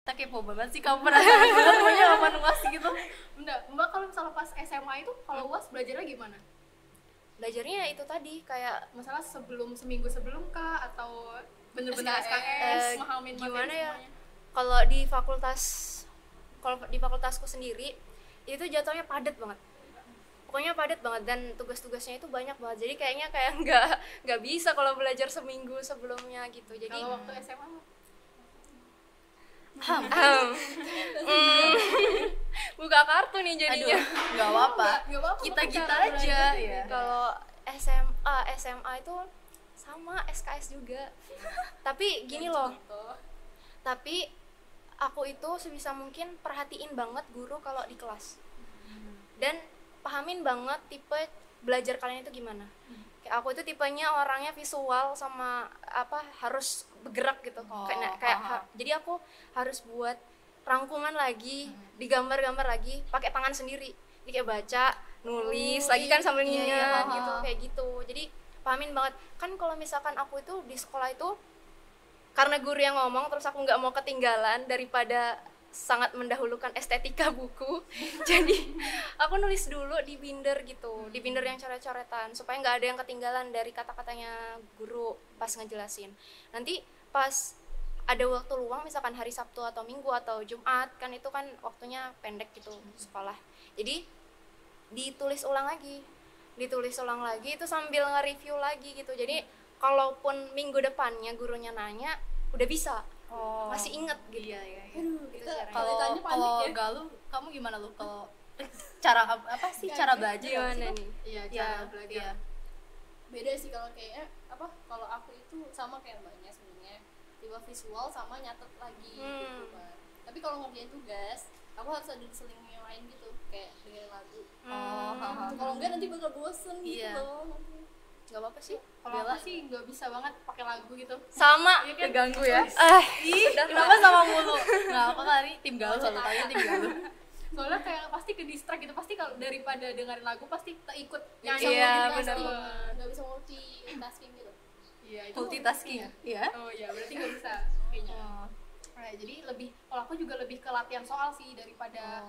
Tak kepo banget sih, kamu penasaran banget pokoknya kapan UAS gitu. Mbak kalau misalnya pas SMA itu kalau UAS belajarnya gimana? Belajarnya itu tadi kayak Masalah seminggu sebelum kah atau bener-bener SKS, mahamin gimana materi ya? semuanya? Kalau di fakultasku sendiri itu jatuhnya padat banget. Pokoknya padat banget dan tugas-tugasnya itu banyak banget. Jadi kayaknya kayak nggak bisa kalau belajar seminggu sebelumnya gitu. Jadi Kalau waktu SMA buka kartu nih jadinya. Nggak apa-apa, nggak apa-apa, kita cara aja belajar. ya. Kalau SMA itu sama SKS juga. Tapi gini loh. Tapi aku itu sebisa mungkin perhatiin banget guru kalau di kelas. Dan pahamin banget tipe belajar kalian itu gimana. Kayak aku itu tipenya orangnya visual sama harus bergerak gitu. Jadi aku harus buat rangkuman lagi, digambar-gambar lagi pakai tangan sendiri. Jadi kayak baca, nulis lagi kan sambil ngingat gitu, kayak gitu. Jadi pahamin banget. Kan kalau misalkan aku itu di sekolah itu karena guru yang ngomong terus aku nggak mau ketinggalan daripada sangat mendahulukan estetika buku. Jadi aku nulis dulu di binder gitu, di binder yang coret-coretan supaya nggak ada yang ketinggalan dari kata-katanya guru pas ngejelasin. Nanti pas ada waktu luang misalkan hari Sabtu atau Minggu atau Jumat kan itu kan waktunya pendek gitu sekolah. Jadi ditulis ulang lagi itu sambil nge-review lagi gitu. Jadi kalaupun minggu depannya gurunya nanya udah bisa. Masih inget gitu. Iya. Gitu caranya. Kalau Galuh, kamu gimana lu kalau cara apa sih cara belajar Gimana nih? Iya, cara belajar. Beda sih kalau kayaknya kalau aku itu sama kayak mbaknya sebenarnya, tiba visual sama nyatet lagi gitu kan. Tapi kalau ngerjain tugas aku harus ada seling yang lain gitu, kayak dengerin lagu. Kalau enggak nanti bakal bosen gitu loh. Nggak apa-apa sih. Kalau aku sih nggak bisa banget pakai lagu gitu. Sama. Keganggu ya. Kenapa sama mulu? Nggak apa kali tim Galuh selalu tanya tim Galuh. Soalnya kayak pasti ke distract gitu, pasti kalau daripada dengerin lagu pasti ikut nyanyi. Iya, benar. Nggak bisa multitasking gitu. Iya, itu Multitasking ya? Oh iya, berarti nggak bisa kayaknya. Nah, jadi kalau aku juga lebih ke latihan soal sih daripada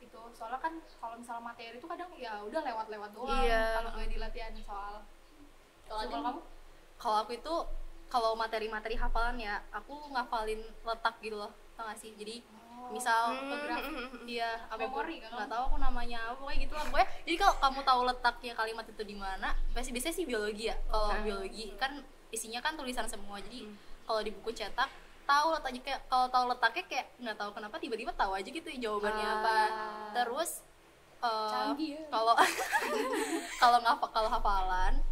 itu. Soalnya kan kalau misalnya materi itu kadang ya udah lewat-lewat doang. Iya. Kalau nggak dilatihan soal. Kalau kamu? Kalau aku itu kalau materi-materi hafalan ya aku ngafalin letak gitu loh, tau gak sih? Jadi misal dia aku Memori kan? nggak tahu aku namanya apa pokoknya gitu lah pokoknya. Jadi kalau kamu tahu letaknya kalimat itu di mana, biasanya sih biologi ya. Kalau biologi kan isinya kan tulisan semua, jadi kalau di buku cetak tahu letaknya, kayak kalau tahu letaknya kayak nggak tahu kenapa tiba-tiba tahu aja gitu jawabannya apa. Terus Canggih ya. kalau hafalan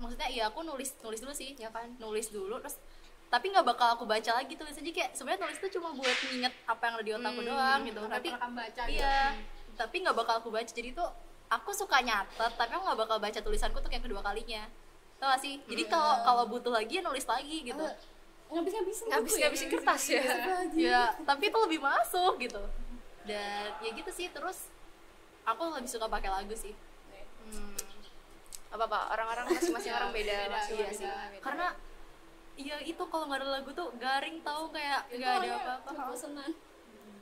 maksudnya ya aku nulis dulu sih ya kan, nulis dulu terus tapi nggak bakal aku baca lagi, tulis aja kayak sebenarnya nulis itu cuma buat nginget apa yang ada di otakku doang gitu. Nanti kamu baca iya tapi nggak bakal aku baca, jadi tuh aku suka nyatet tapi aku nggak bakal baca tulisanku tuh yang kedua kalinya, tau gak sih? Jadi kalau butuh lagi ya nulis lagi gitu. Ngabisin kertas ya. Ya tapi itu lebih masuk gitu. Dan ya gitu sih. Terus aku lebih suka pakai lagu sih. Apa orang-orang masing-masing orang beda. Iya sih. Karena iya itu kalau nggak ada lagu tuh garing, tahu kayak nggak ada apa-apa. Bosenan.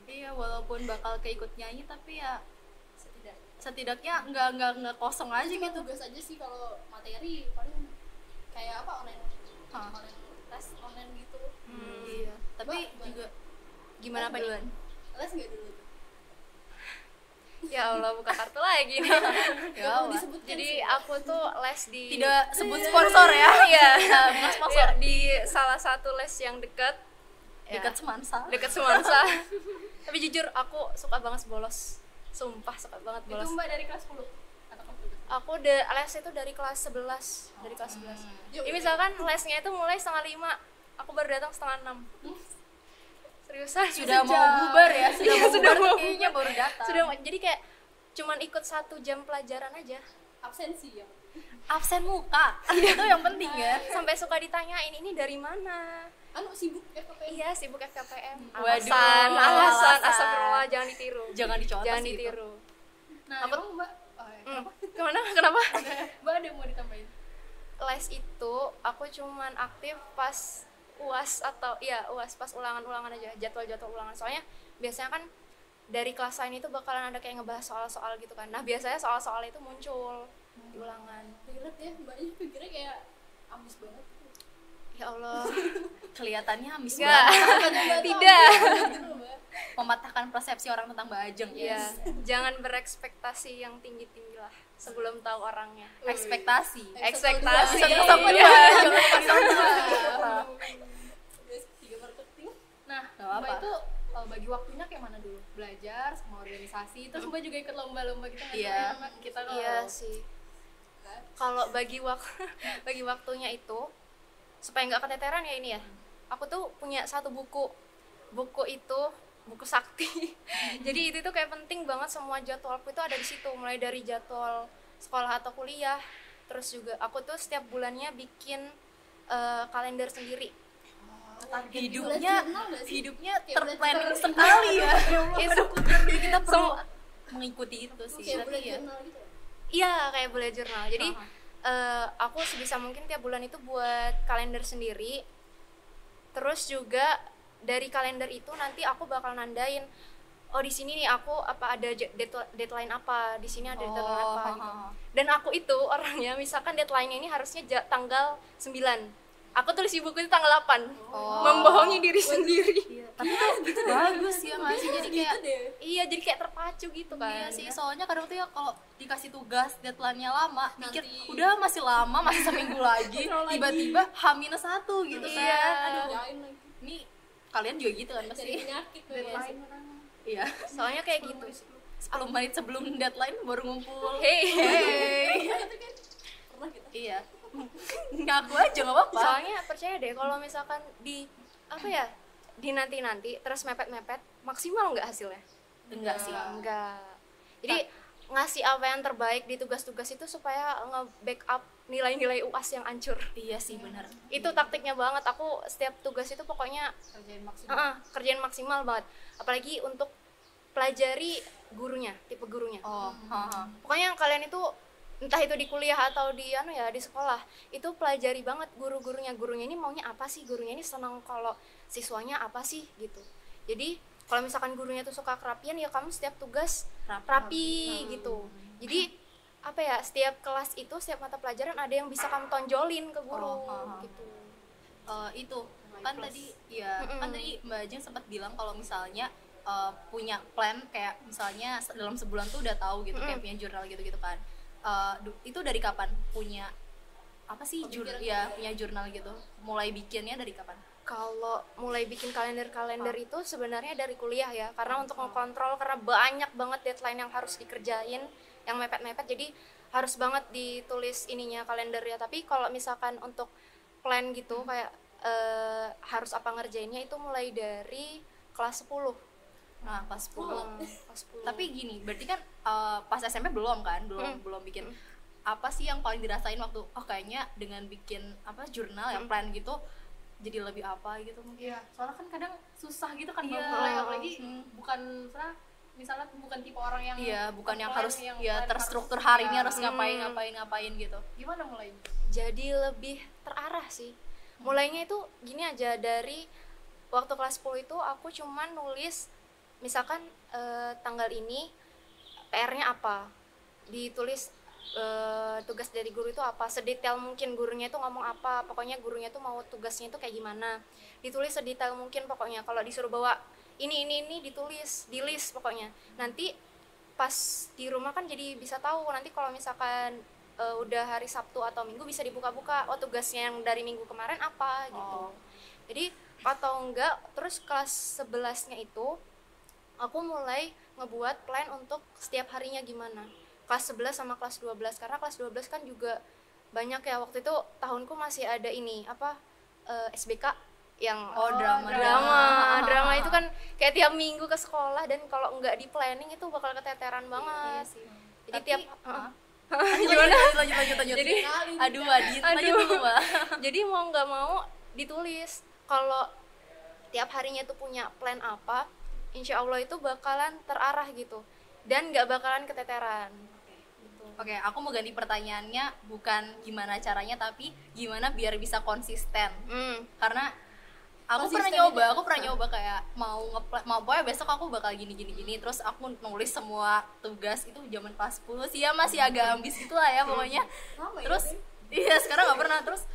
Iya walaupun bakal keikut nyanyi tapi ya setidaknya nggak kosong aja Cuma gitu. tugas aja sih, kalau materi paling kayak online tes online gitu. Iya. Tapi juga Gimana apa nih? Les nggak dulu tuh? Ya Allah, buka kartu lagi nih. ya Allah. Jadi aku tuh les di Tidak sebut sponsor ya. Iya. Bukan sponsor. Di salah satu les yang dekat Dekat Semansa. Semansa. Tapi jujur aku suka banget bolos. Sumpah suka banget Itu bolos. Mbak dari kelas 10 atau kelas 12? Aku les itu dari kelas 11. Dari kelas 11. Jadi misalkan lesnya itu mulai 4:30, aku baru datang 5:30. Seriusan Sudah mau bubar ya, Sudah mau kayaknya baru datang. jadi kayak cuman ikut 1 jam pelajaran aja. Absensi ya. Absen muka. Itu yang penting ya. Sampai suka ditanyain ini dari mana. Sibuk FKPM. Iya, sibuk FKPM. Waduh, Alasan, alasan. astagfirullah, jangan ditiru. Jangan dicontoh Jangan gitu. ditiru. Nah, Apa- emang Mbak Kenapa? Mbak ada yang mau ditambahin? Les itu aku cuman aktif pas UAS atau ya UAS pas ulangan aja, jadwal ulangan. Soalnya biasanya kan dari kelas lain itu bakalan ada kayak ngebahas soal-soal gitu kan. Nah biasanya soal-soal itu muncul di ulangan. Lihat ya mbaknya pikirnya kayak ambis banget. Ya Allah. Kelihatannya ambis Enggak. banget. Tidak. Mematahkan persepsi orang tentang Mbak Ajeng. Iya, jangan berekspektasi yang tinggi-tinggi lah sebelum tahu orangnya. Ekspektasi. Ekspektasi. Satu sama dua. Iya. Jangan pakai sama. Tiga marketing. Nah, Nggak apa. Mbak itu bagi waktunya kayak mana dulu? Belajar sama organisasi, terus Mbak juga ikut lomba-lomba gitu nggak sih? Iya. Kayak kita kalau Iya sih. Kalau bagi waktunya itu supaya nggak keteteran ya ini ya. Aku tuh punya satu buku. Buku itu buku sakti. Jadi itu tuh kayak penting banget, semua jadwalku itu ada di situ, mulai dari jadwal sekolah atau kuliah. Terus juga aku tuh setiap bulannya bikin kalender sendiri. Hidupnya terplanning sekali ya. Itu Jadi kita perlu mengikuti itu sih. Kayak Tapi bullet ya. journal gitu. iya kayak bullet journal. Jadi aku sebisa mungkin tiap bulan itu buat kalender sendiri. Terus juga dari kalender itu nanti aku bakal nandain, oh di sini nih aku apa ada deadline apa, di sini ada deadline apa gitu. Dan aku itu orangnya misalkan deadline-nya ini harusnya tanggal 9. Aku tulis di buku itu tanggal 8. Membohongi diri sendiri. Tapi tuh gitu bagus ya nggak sih? Jadi kayak Iya, jadi kayak terpacu gitu kan. iya sih, soalnya kadang tuh ya kalau dikasih tugas deadline-nya lama, mikir udah masih lama, masih seminggu lagi, tiba-tiba H-1 gitu kan. Iya. Aduh, Jain lagi. ini kalian juga gitu kan Cari pasti? penyakit tuh ya. deadline orang. Iya. Soalnya kayak gitu. 10 menit sebelum deadline baru ngumpul. Hey. Hey. Pernah kita. Iya. Ngaku aja nggak apa-apa. Soalnya percaya deh kalau misalkan di apa ya, di nanti terus mepet maksimal nggak hasilnya? Enggak sih. Enggak. Jadi ngasih apa yang terbaik di tugas-tugas itu supaya nge-backup nilai-nilai UAS yang hancur. Iya sih benar. Itu taktiknya banget. Aku setiap tugas itu pokoknya Kerjain maksimal. kerjain maksimal banget. Apalagi untuk pelajari gurunya, tipe gurunya. Oh, Pokoknya yang kalian itu entah itu di kuliah atau di di sekolah, itu pelajari banget gurunya ini maunya apa sih, gurunya ini senang kalau siswanya apa sih gitu. Jadi kalau misalkan gurunya tuh suka kerapian, ya kamu setiap tugas rapi gitu. Jadi apa ya, setiap kelas itu setiap mata pelajaran ada yang bisa kamu tonjolin ke guru gitu. Itu kan tadi ya kan tadi Mbak Ajeng sempat bilang kalau misalnya punya plan kayak misalnya dalam sebulan tuh udah tahu gitu kayak punya jurnal gitu kan. Itu dari kapan punya apa sih punya jurnal gitu, mulai bikinnya dari kapan? Kalau mulai bikin kalender itu sebenarnya dari kuliah ya, karena untuk mengkontrol, karena banyak banget deadline yang harus dikerjain, yang mepet-mepet, jadi harus banget ditulis ininya kalender ya. Tapi kalau misalkan untuk plan gitu kayak harus apa ngerjainnya itu mulai dari kelas 10. Nah, kelas 10. Kelas 10. Tapi gini, berarti kan pas SMP belum kan? Belum bikin. Apa sih yang paling dirasain waktu kayaknya dengan bikin jurnal yang plan gitu jadi lebih apa gitu mungkin? Iya, soalnya kan kadang susah gitu kan Iya. mulai, apalagi bukan misalnya bukan tipe orang yang bukan yang plan, harus yang ya plan terstruktur harus, hari ini ya. harus ngapain gitu. Gimana mulainya? Jadi lebih terarah sih. Mulainya itu gini aja, dari waktu kelas 10 itu aku cuman nulis misalkan tanggal ini PR-nya apa, ditulis tugas dari guru itu apa, sedetail mungkin gurunya itu ngomong apa, pokoknya gurunya tuh mau tugasnya itu kayak gimana, ditulis sedetail mungkin pokoknya. Kalau disuruh bawa ini ditulis, di list pokoknya. Nanti pas di rumah kan jadi bisa tahu, nanti kalau misalkan udah hari Sabtu atau Minggu bisa dibuka-buka, oh tugasnya yang dari minggu kemarin apa gitu. Jadi atau enggak, terus kelas 11-nya itu aku mulai ngebuat plan untuk setiap harinya gimana. Kelas 11 sama kelas 12, karena kelas 12 kan juga banyak ya, waktu itu tahunku masih ada ini SBK yang drama itu kan kayak tiap minggu ke sekolah, dan kalau nggak di planning itu bakal keteteran banget. Iya sih. Jadi Tapi, tiap lanjut. Jadi Aduh, lanjut dulu, Mbak. jadi mau nggak mau ditulis. Kalau tiap harinya tuh punya plan apa, insya Allah itu bakalan terarah gitu, dan nggak bakalan keteteran. Oke, aku mau ganti pertanyaannya, bukan gimana caranya tapi gimana biar bisa konsisten. Karena aku pernah nyoba kayak mau pokoknya besok aku bakal gini terus aku nulis semua tugas itu zaman kelas 10 sih ya, masih agak ambis gitu lah ya pokoknya. Terus iya sekarang nggak pernah. Terus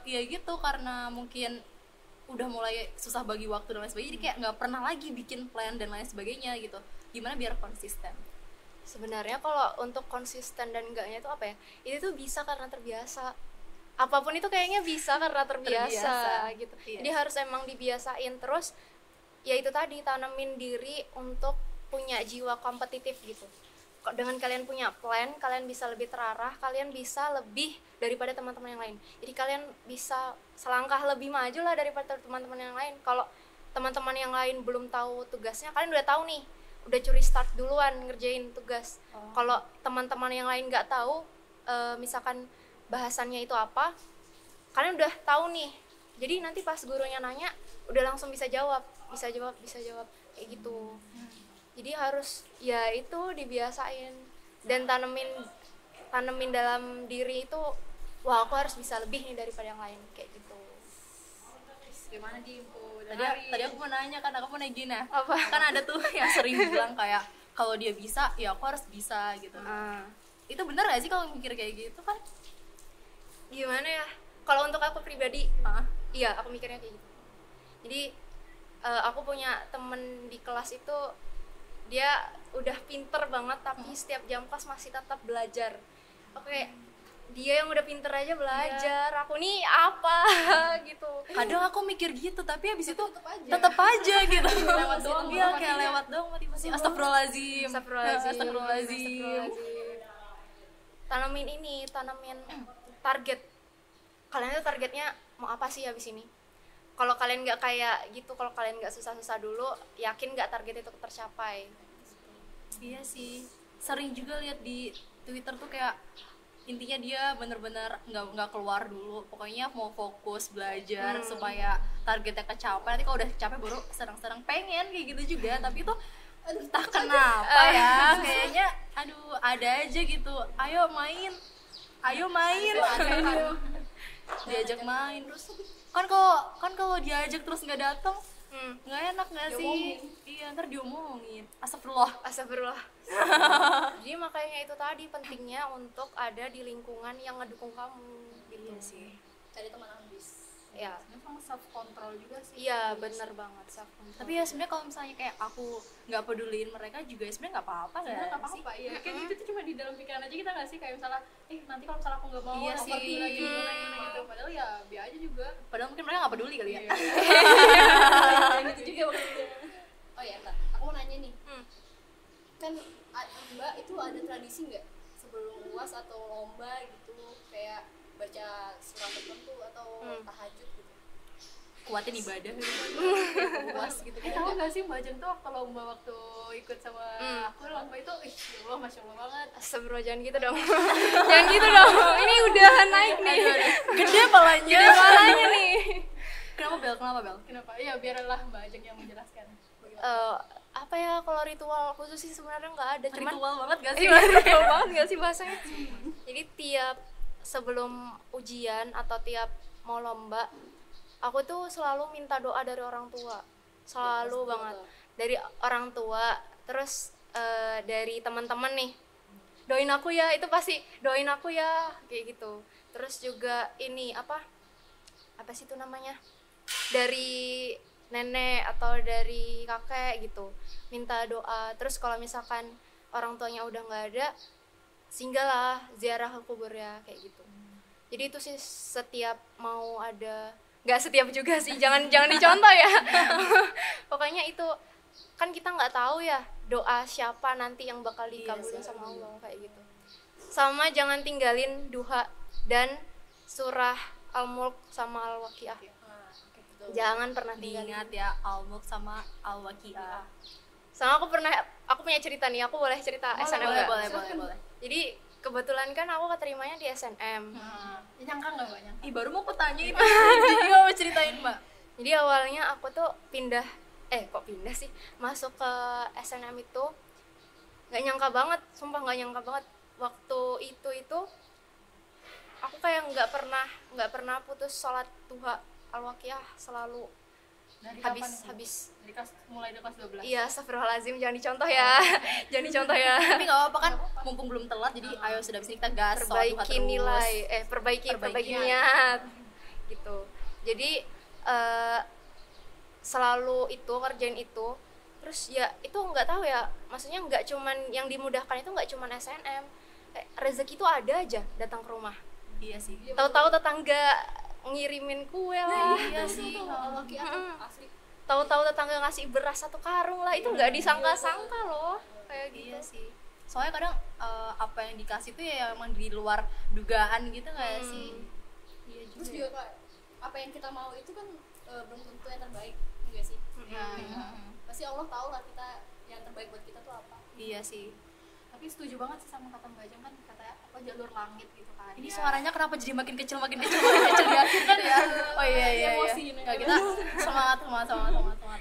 ya gitu, karena mungkin udah mulai susah bagi waktu dan lain sebagainya, jadi kayak nggak pernah lagi bikin plan dan lain sebagainya gitu. Gimana biar konsisten? Sebenarnya kalau untuk konsisten dan enggaknya itu apa ya, itu tuh bisa karena terbiasa. Apapun itu kayaknya bisa karena terbiasa gitu. Yes. Jadi harus emang dibiasain. Terus ya itu tadi, tanemin diri untuk punya jiwa kompetitif gitu. Kok dengan kalian punya plan, kalian bisa lebih terarah, kalian bisa lebih daripada teman-teman yang lain. Jadi kalian bisa selangkah lebih maju lah daripada teman-teman yang lain. Kalau teman-teman yang lain belum tahu tugasnya, kalian udah tahu nih, udah curi start duluan ngerjain tugas. Kalau teman-teman yang lain nggak tahu, misalkan bahasannya itu apa, kalian udah tahu nih. Jadi nanti pas gurunya nanya, udah langsung bisa jawab kayak gitu. Jadi harus ya itu dibiasain dan tanemin dalam diri itu, wah aku harus bisa lebih nih daripada yang lain kayak gitu. Gimana di info Tadi aku mau nanya, kan aku mau nanya gini, Apa? kan ada tuh yang sering bilang kayak kalau dia bisa ya aku harus bisa gitu. Itu benar gak sih kalau mikir kayak gitu kan? Gimana ya, kalau untuk aku pribadi iya aku mikirnya kayak gitu. Jadi aku punya temen di kelas itu, dia udah pinter banget tapi setiap jam kelas masih tetap belajar. Oke, dia yang udah pinter aja belajar, aku nih apa gitu. Kadang aku mikir gitu, tapi habis itu tetap aja gitu. Lewat doang, Iya, kayak lewat doang motivasi. Astagfirullahaladzim. Tanamin target. Kalian tuh targetnya mau apa sih habis ini? Kalau kalian nggak kayak gitu, kalau kalian nggak susah-susah dulu, yakin nggak target itu tercapai? Iya sih, sering juga lihat di Twitter tuh kayak intinya dia bener-bener nggak keluar dulu, pokoknya mau fokus belajar supaya targetnya kecapai. Nanti kalau udah kecapai baru serang-serang pengen kayak gitu juga, tapi tuh entah kenapa ya kayaknya aduh ada aja gitu, ayo main diajak main terus kan kalau diajak terus nggak datang nggak enak nggak sih? Iya, ntar diomongin. Astagfirullah. Jadi makanya itu tadi pentingnya untuk ada di lingkungan yang ngedukung kamu gitu. Iya sih. cari teman ambis. Ya, Memang self control juga sih. iya benar banget self control. Tapi ya sebenarnya kalau misalnya kayak aku nggak peduliin mereka juga sebenarnya nggak apa-apa Sebenarnya nggak nggak apa-apa ya. Kayak gitu tuh cuma di dalam pikiran aja kita nggak sih, kayak misalnya nanti kalau misalnya aku nggak mau Iya aku sih. pergi lagi gimana gitu. Padahal ya biar aja juga. Padahal mungkin mereka nggak peduli kali ya. Kayak gitu juga maksudnya. Oh ya, Kak. Aku mau nanya nih. Kan Mbak itu ada tradisi nggak sebelum UAS atau lomba gitu, kayak baca surat tertentu atau tahajud gitu? Kuatin ibadah puas gitu. Tahu nggak sih Mbak Jen tuh waktu lomba, waktu ikut sama aku lomba itu, ya Allah, Masya Allah banget. Astagfirullah, jangan gitu dong. Jangan gitu dong. Ini udah naik nih. Gede palanya. Palanya nih. Kenapa Bel? Kenapa? Ya biarlah Mbak Jen yang menjelaskan. Apa ya, kalau ritual khusus sih sebenarnya nggak ada. Cuman Ritual banget gak sih? iya, ritual banget nggak sih bahasanya? Jadi tiap sebelum ujian atau tiap mau lomba, aku tuh selalu minta doa dari orang tua, selalu banget dari orang tua. Terus dari teman-teman nih, doain aku ya, itu pasti doain aku ya kayak gitu. Terus juga ini apa sih itu namanya, dari nenek atau dari kakek gitu, minta doa. Terus kalau misalkan orang tuanya udah nggak ada, singgahlah ziarah ke kubur ya kayak gitu. Jadi itu sih setiap mau ada, nggak setiap juga sih, jangan dicontoh ya. Pokoknya itu kan kita nggak tahu ya doa siapa nanti yang bakal dikabulin sama Allah kayak gitu. Sama jangan tinggalin duha dan surah Al-Mulk sama Al-Waqiah. Jangan pernah tinggalin. Diingat ya, Al-Mulk sama Al-Waqiah. Sama aku punya cerita nih, aku boleh cerita SNM nggak? Boleh. Jadi kebetulan kan aku keterimanya di SNM. Nyangka nggak Mbak? Nyangka. Ih, baru mau kutanyain. Jadi mau ceritain, Mbak. Jadi awalnya aku tuh pindah sih masuk ke SNM itu nggak nyangka banget, sumpah nggak nyangka banget. Waktu itu aku kayak nggak pernah putus sholat duha Al-Waqiah, selalu Dari mulai dari kelas 12. Iya, astagfirullahaladzim, jangan dicontoh ya. Jangan dicontoh ya. Tapi nggak apa-apa kan, mumpung belum telat, jadi ayo sudah bisa kita gas, sholat duha Perbaiki terus. nilai, perbaiki niat gitu. Jadi selalu itu kerjain itu. Terus ya itu nggak tahu ya, maksudnya nggak cuman yang dimudahkan itu nggak cuman SNM, rezeki itu ada aja datang ke rumah. Iya sih. Tahu-tahu tetangga ngirimin kue lah. Iya sih. Asli. Tahu-tahu tetangga ngasih beras 1 karung lah, itu nggak disangka-sangka loh kayak gitu. Iya sih. Soalnya kadang apa yang dikasih tuh ya emang di luar dugaan gitu nggak sih? Iya juga. Terus juga kayak apa yang kita mau itu kan belum tentu yang terbaik, enggak sih? Pasti Allah tahu lah kita yang terbaik buat kita tuh apa. Iya sih. Tapi setuju banget sih sama kata Mbak Ajeng kan, katanya apa jalur langit gitu kan. Ini Ya. suaranya kenapa jadi makin kecil di akhir kan ya? Oh iya. Emosi ini. Nggak, kita semangat.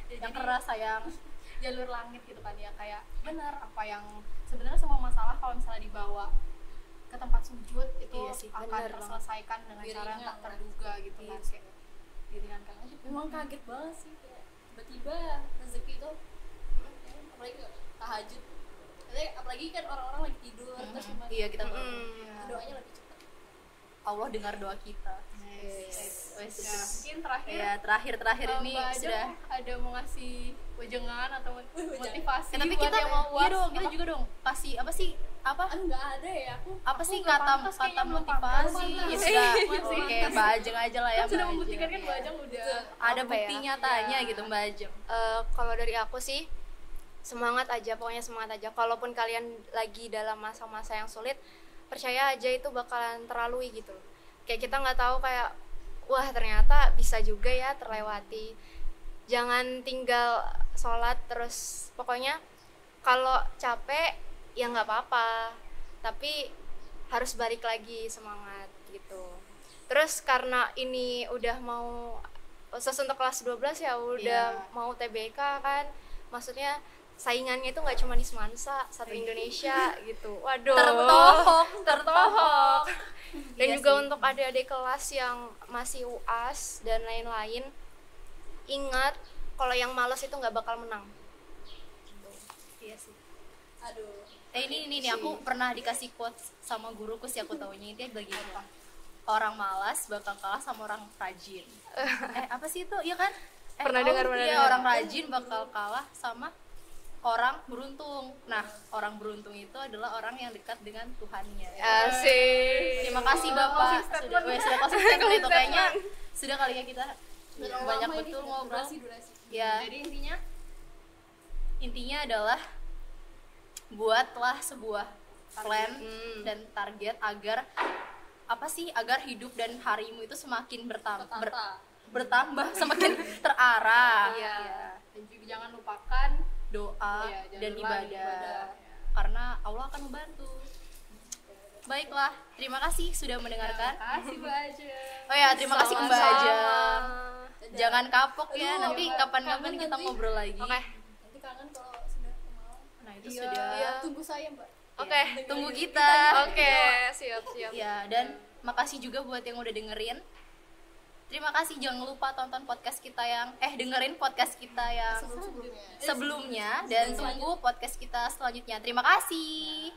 Yang keras sayang. Jalur langit gitu kan ya, kayak benar apa yang sebenarnya semua masalah kalau misalnya dibawa ke tempat sujud itu Iya sih, akan benar terselesaikan dengan cara yang tak terduga gitu kan. Kayak diringankan aja. Memang kaget banget sih kayak tiba-tiba rezeki itu apalagi tahajud. Apalagi kan orang-orang lagi tidur terus cuma Iya, kita doanya lebih cepat. Allah dengar doa kita. Ya, Sudah. mungkin terakhir Ya, terakhir ini Mbak Ajeng sudah. ada mau ngasih wejangan atau motivasi Tapi buat kita yang mau iya dong, kita juga dong kasih apa sih? Enggak ada ya Apa sih nggak kata pantas kayaknya, belum motivasi? pantas. Ya sudah, Masih. oke, Mbak Ajeng aja lah ya. kan sudah Mbak membuktikan kan Ajeng. Mbak Ajeng udah Ada Apa bukti ya? nyatanya gitu Mbak Ajeng. Kalau dari aku sih semangat aja, pokoknya semangat aja. Kalaupun kalian lagi dalam masa-masa yang sulit, percaya aja itu bakalan terlalui gitu. Kayak kita nggak tahu kayak wah ternyata bisa juga ya terlewati. Jangan tinggal sholat terus, pokoknya kalau capek ya nggak apa-apa, tapi harus balik lagi semangat gitu. Terus karena ini udah mau untuk kelas 12 ya udah mau TBK kan, maksudnya saingannya itu nggak cuma di Semansa, satu Indonesia gitu. Waduh, tertohok. Dan Iya juga sih. untuk adik-adik kelas yang masih UAS dan lain-lain, ingat kalau yang malas itu nggak bakal menang. Iya sih. Aduh. Ini nih aku pernah dikasih quotes sama guruku sih, aku taunya dia lagi apa? Orang malas bakal kalah sama orang rajin. Apa sih itu? Iya kan? Pernah dengar, pernah iya, dengar. orang rajin bakal kalah sama orang beruntung. Nah, orang beruntung itu adalah orang yang dekat dengan Tuhannya. Asik. Terima kasih Bapak. Sudah closing statement itu kayaknya sudah kali ya kita banyak betul ngobrol. Durasi. Ya, jadi intinya adalah buatlah sebuah plan dan target agar agar hidup dan harimu itu semakin bertambah semakin terarah. Iya. Dan juga jangan lupakan Doa Iya, jangan dan lupa ibadah. Karena Allah akan membantu. Baiklah, terima kasih sudah mendengarkan. kasih Mbak Ajeng. Oh ya, terima kasih Mbak Sama-sama. Ajeng. Jangan kapok ya, Aduh, nanti kapan-kapan kangen kita nanti. ngobrol lagi. Oke. Nanti kangen kalau sudah kenal. Nah, itu Iya. sudah. Tunggu saya, Mbak. Oke. Tunggu kita. Oke, siap. Ya, dan makasih juga buat yang udah dengerin. Terima kasih, jangan lupa tonton podcast kita yang dengerin podcast kita yang Sebelumnya. sebelumnya dan tunggu podcast kita selanjutnya. Terima kasih.